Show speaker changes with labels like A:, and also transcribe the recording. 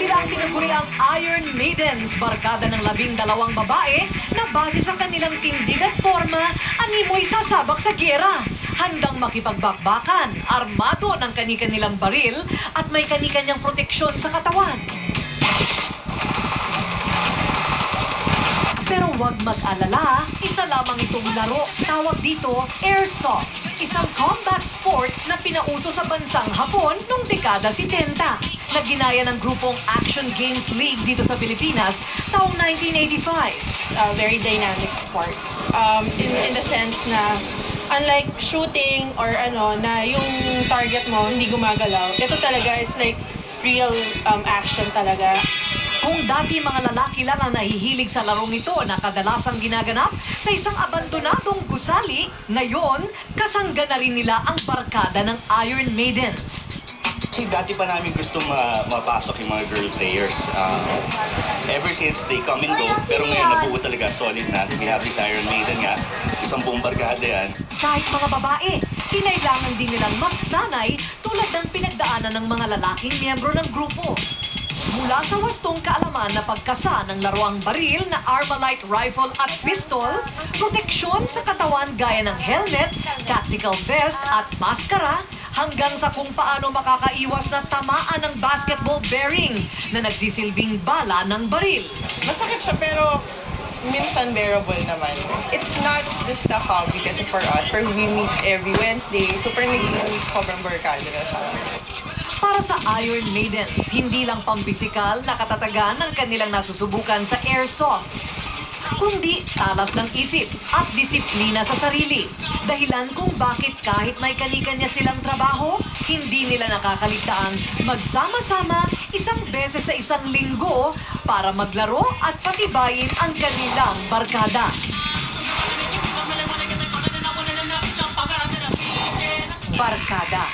A: Sila ang tinaguriang Iron Maidens, barkada ng 12 babae na base sa kanilang tindig at forma, animoy sasabak sa giyera. Handang makipagbakbakan, armado ng kani-kanilang baril at may kani-kanyang proteksyon sa katawan. Pero huwag mag-alala, isa lamang itong laro. Tawag dito Airsoft, isang combat sport na pinauso sa bansang Hapon noong dekada 70. Naginaya ng grupong Action Games League dito sa Pilipinas taong 1985.
B: It's a very dynamic sports. In the sense na unlike shooting or na yung target mo hindi gumagalaw, ito talaga is like real action talaga.
A: Kung dati mga lalaki lang ang nahihilig sa larong ito na kadalasang ginaganap sa isang abandonadong gusali, ngayon, kasangga na rin nila ang barkada ng Iron Maidens.
C: Kasi dati pa namin gusto mapasok yung mga girl players. Ever since they come and go, pero ngayon nabuo talaga solid na. We have this Iron Maiden nga, isang buong barkada yan.
A: Kahit mga babae, kinailangan din nilang magsanay tulad ng pinagdaanan ng mga lalaking miyembro ng grupo. Mula sa wastong kaalaman na pagkasa ng laruang baril na Armalite rifle at pistol, proteksyon sa katawan gaya ng helmet, tactical vest at maskara, hanggang sa kung paano makakaiwas na tamaan ng basketball bearing na nagsisilbing bala ng baril.
D: Masakit siya pero minsan bearable naman. It's not just a hobby kasi for us, pero we meet every Wednesday, so parang naging sobrang barkada na siya.
A: Para sa Iron Maidens, hindi lang pampisikal na katatagan ng kanilang nasusubukan sa airsoft, kundi talas ng isip at disiplina sa sarili. Dahilan kung bakit kahit may kani-kanya silang trabaho, hindi nila nakakaligtaan magsama-sama isang beses sa isang linggo para maglaro at patibayin ang kanilang barkada. Barkada.